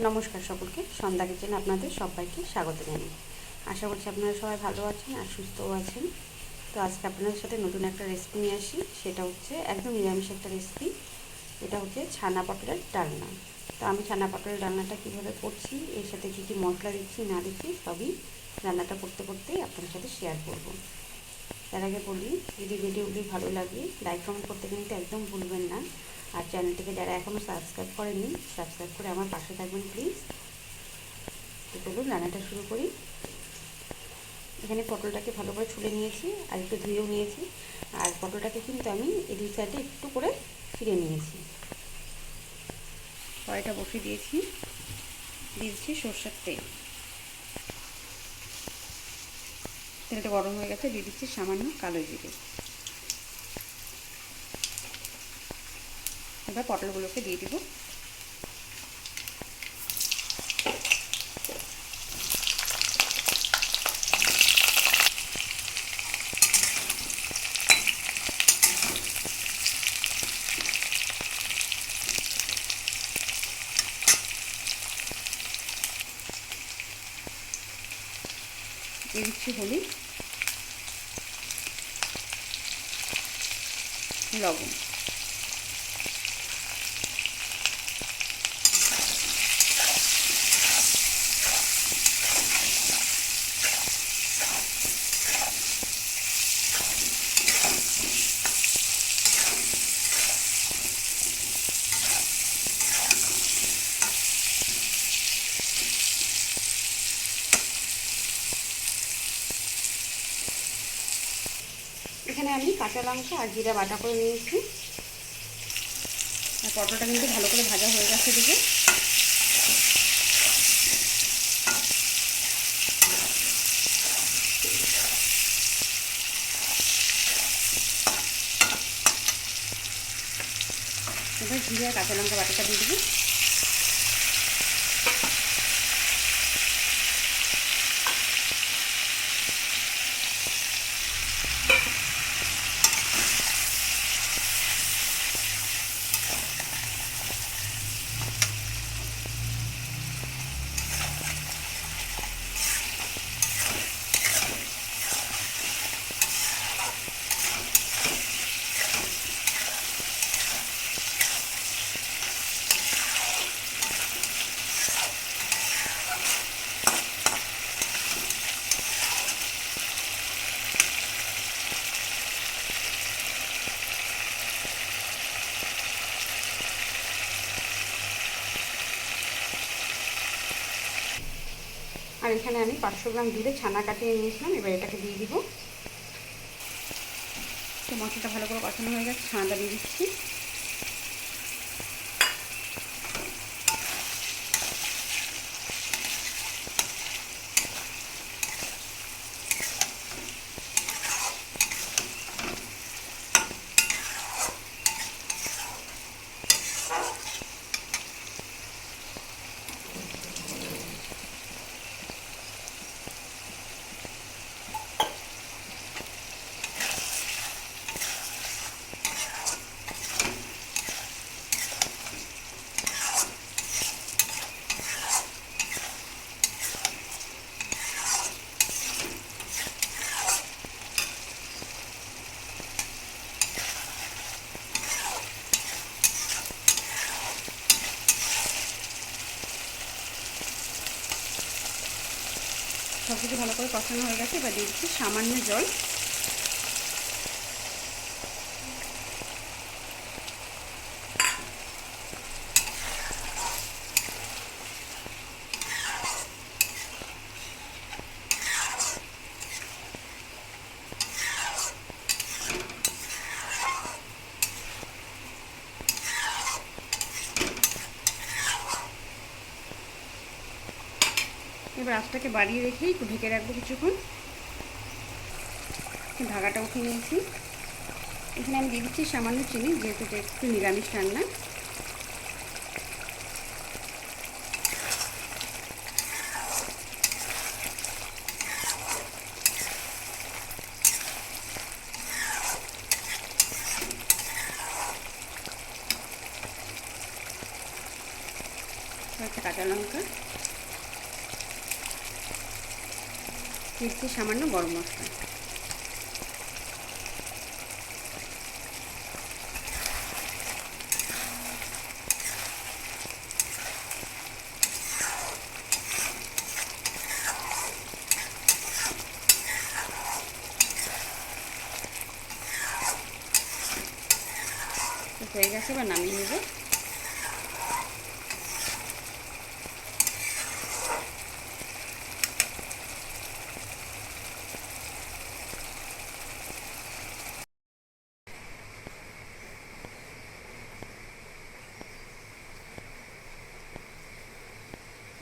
নমস্কার সকলকে, সন্ধ্যা কিচেনে আপনাদের সবাইকে স্বাগত জানাই। আশা করছি আপনারা সবাই ভালো আছেন আর সুস্থও আছেন। তো আজকে আপনাদের সাথে নতুন একটা রেসিপি নিয়ে আসি। সেটা হচ্ছে একদম নিরামিষ একটা রেসিপি। এটা হচ্ছে ছানা পটলের ডালনা। তো আমি ছানা পটলের ডালনাটা কীভাবে করছি, এর সাথে কী কী মশলা দিচ্ছি না দিচ্ছি সবই রান্নাটা করতে করতেই আপনাদের সাথে শেয়ার করব। তার আগে বলি, যদি ভিডিওগুলি ভালো লাগে লাইক কমেন্ট করতে কিন্তু একদম ভুলবেন না। আর চ্যানেলটিকে যারা এখনও সাবস্ক্রাইব করেনি, সাবস্ক্রাইব করে আমার পাশে থাকবেন প্লিজ। তো চলুন রান্নাটা শুরু করি। এখানে পটলটাকে ভালো করে ছুলে নিয়েছি আর একটু ধুয়েও নিয়েছি। আর পটলটাকে কিন্তু আমি এই দুই সাইডে একটু করে ছিঁড়ে নিয়েছি। কড়াইটা বসিয়ে দিয়েছি, দিয়েছি সরষের তেল। তেলটা গরম হয়ে গেছে, দিয়ে দিচ্ছি সামান্য কালো জিরে। এবার পটলগুলোকে দিয়ে দিব। দিয়ে দিচ্ছি হলুদ, লবণ। এখানে আমি কাঁচা লঙ্কা আর জিরা বাটা করে নিয়েছি। আর পটলটা কিন্তু ভালো করে ভাজা হয়ে গেছে দেখে। এবার জিরে আর কাঁচা লঙ্কা বাটাটা দিয়ে দেবো। আর এখানে আমি 500 গ্রাম দুধে ছানা কাটিয়ে নিয়েছিলাম, এবার এটাকে দিয়ে দিব। তো মশলাটা ভালো করে কষানো হয়ে গেছে, ছানাটা দিয়ে দিচ্ছি। সব কিছু ভালো করে কষানো হয়ে গেছে, এবার দিয়ে দিচ্ছি সামান্য জল। এবার আঁচটাকে বাড়িয়ে রেখে একটু ঢেকে রাখবো কিছুক্ষণ। ঢাকাটা উঠিয়ে নিয়েছি। এখানে আমি দিয়ে দিচ্ছি সামান্য চিনি, যেহেতু এটা একটু নিরামিষ রান্না। কয়েকটা কাঁচা লঙ্কা, দিচ্ছি সামান্য গরম মশলা। হয়ে গেছে, এবার নামিয়ে নেব।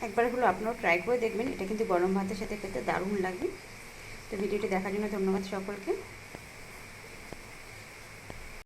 একবার হলো আপনারাও ট্রাই করে দেখবেন, এটা কিন্তু গরম ভাতের সাথে খেতে দারুণ লাগবে। তো ভিডিওটি দেখার জন্য ধন্যবাদ সকলকে।